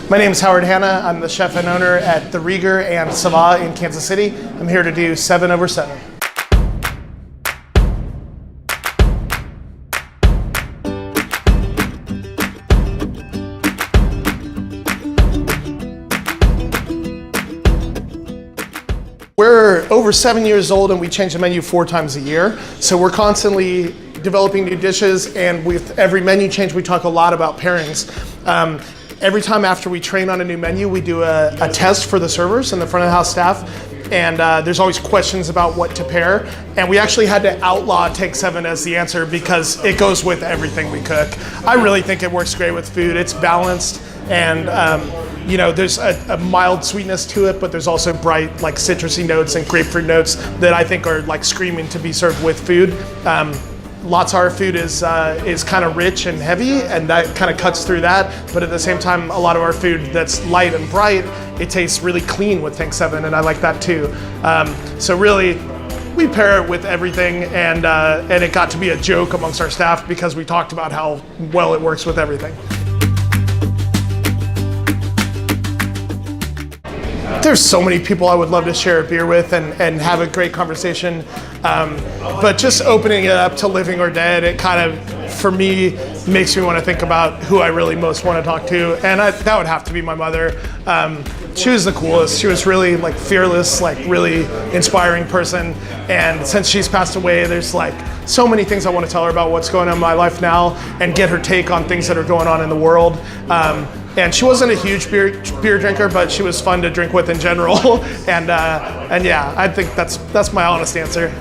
My name is Howard Hanna. I'm the chef and owner at the Rieger and Sava in Kansas City. I'm here to do 7 over 7. We're over 7 years old and we change the menu 4 times a year. So we're constantly developing new dishes, and with every menu change we talk a lot about pairings. Every time after we train on a new menu, we do a test for the servers and the front of the house staff, and there's always questions about what to pair, and we actually had to outlaw Take 7 as the answer because it goes with everything we cook. I really think it works great with food. It's balanced, and you know, there's a mild sweetness to it, but there's also bright, like citrusy notes and grapefruit notes that I think are like screaming to be served with food. Lots of our food is kind of rich and heavy, and that kind of cuts through that. But at the same time, a lot of our food that's light and bright, it tastes really clean with Take 7, and I like that too. So really, we pair it with everything, and it got to be a joke amongst our staff because we talked about how well it works with everything. There's so many people I would love to share a beer with and have a great conversation, but just opening it up to living or dead, it kind of, for me, makes me want to think about who I really most want to talk to, and that would have to be my mother. She was the coolest. She was really like fearless, like really inspiring person, and since she's passed away, there's like so many things I want to tell her about what's going on in my life now and get her take on things that are going on in the world. And she wasn't a huge beer drinker, but she was fun to drink with in general. and yeah, I think that's my honest answer.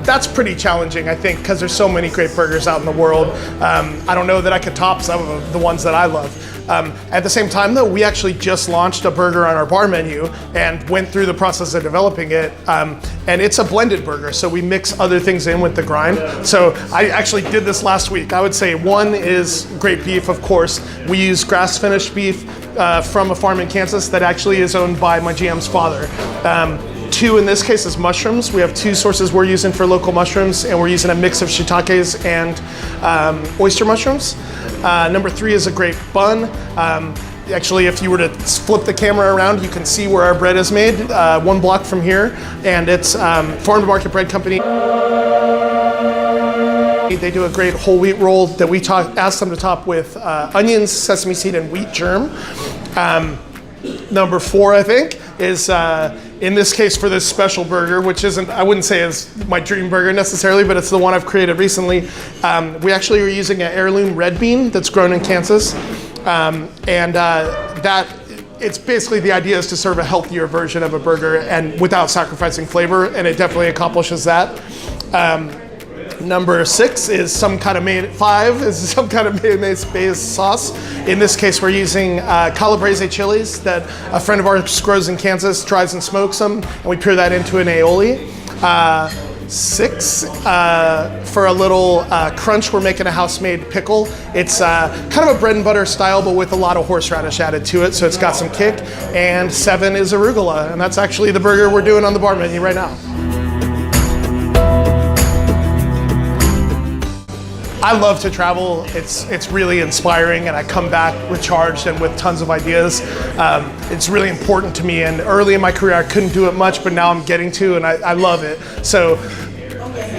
That's pretty challenging, I think, because there's so many great burgers out in the world. I don't know that I could top some of the ones that I love. At the same time, though, we actually just launched a burger on our bar menu and went through the process of developing it. And it's a blended burger, so we mix other things in with the grind. So I actually did this last week. I would say one is great beef, of course. We use grass-finished beef from a farm in Kansas that actually is owned by my GM's father. 2 in this case is mushrooms. We have 2 sources we're using for local mushrooms, and we're using a mix of shiitakes and oyster mushrooms. Number 3 is a great bun. Actually, if you were to flip the camera around, you can see where our bread is made, 1 block from here, and it's Farm to Market Bread Company. They do a great whole wheat roll that we asked them to top with onions, sesame seed, and wheat germ. Number 4, I think, is in this case for this special burger, which isn't, I wouldn't say is my dream burger necessarily, but it's the one I've created recently. We actually are using an heirloom red bean that's grown in Kansas. That it's basically, the idea is to serve a healthier version of a burger and without sacrificing flavor, and it definitely accomplishes that. Number 6 is some kind of mayonnaise-based sauce. In this case, we're using calabrese chilies that a friend of ours grows in Kansas, dries and smokes them, and we pour that into an aioli. 6, for a little crunch, we're making a house-made pickle. It's kind of a bread and butter style, but with a lot of horseradish added to it, so it's got some kick. And 7 is arugula, and that's actually the burger we're doing on the bar menu right now. I love to travel. It's really inspiring, and I come back recharged and with tons of ideas. It's really important to me, and early in my career I couldn't do it much, but now I'm getting to, and I love it. So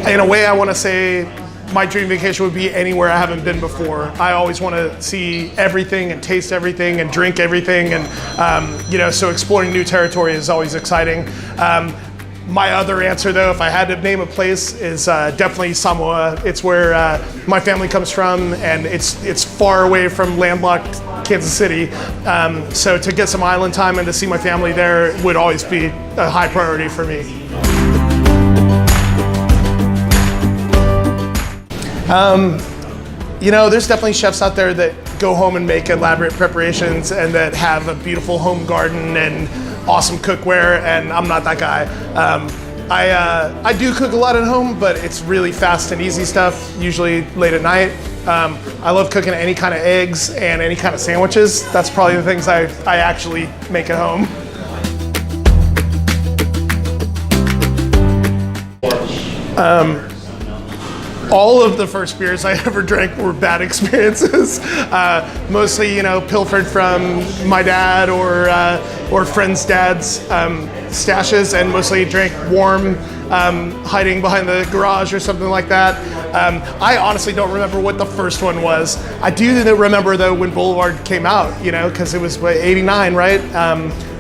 in a way, I want to say my dream vacation would be anywhere I haven't been before. I always want to see everything and taste everything and drink everything, and you know, so exploring new territory is always exciting. My other answer, though, if I had to name a place, is definitely Samoa. It's where my family comes from, and it's far away from landlocked Kansas City. So to get some island time and to see my family there would always be a high priority for me. You know, there's definitely chefs out there that go home and make elaborate preparations and that have a beautiful home garden and awesome cookware, and I'm not that guy. I do cook a lot at home, but it's really fast and easy stuff, usually late at night. I love cooking any kind of eggs and any kind of sandwiches. That's probably the things I actually make at home. All of the first beers I ever drank were bad experiences. Mostly, pilfered from my dad or friends' dads' stashes, and mostly drank warm, hiding behind the garage or something like that. I honestly don't remember what the first one was. I do remember though when Boulevard came out, because it was '89, right?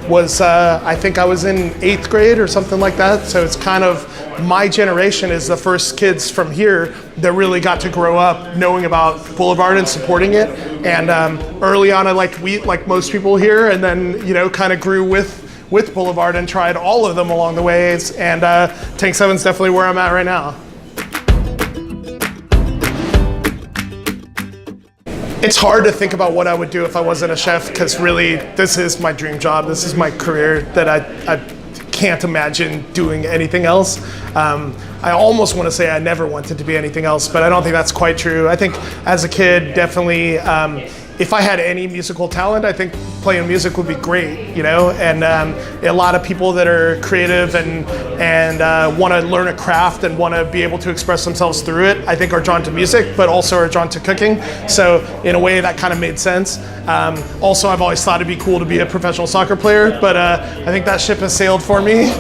I think I was in 8th grade or something like that. So it's kind of, my generation is the first kids from here that really got to grow up knowing about Boulevard and supporting it. And early on I liked wheat like most people here, and then, kind of grew with Boulevard and tried all of them along the ways. And Tank 7's definitely where I'm at right now. It's hard to think about what I would do if I wasn't a chef, because really this is my dream job. This is my career that I can't imagine doing anything else. I almost want to say I never wanted to be anything else, but I don't think that's quite true. I think as a kid, definitely, if I had any musical talent, I think playing music would be great, and a lot of people that are creative and want to learn a craft and want to be able to express themselves through it, I think are drawn to music, but also are drawn to cooking. So in a way that kind of made sense. Also, I've always thought it'd be cool to be a professional soccer player, but I think that ship has sailed for me.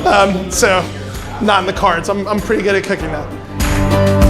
So not in the cards. I'm pretty good at cooking now.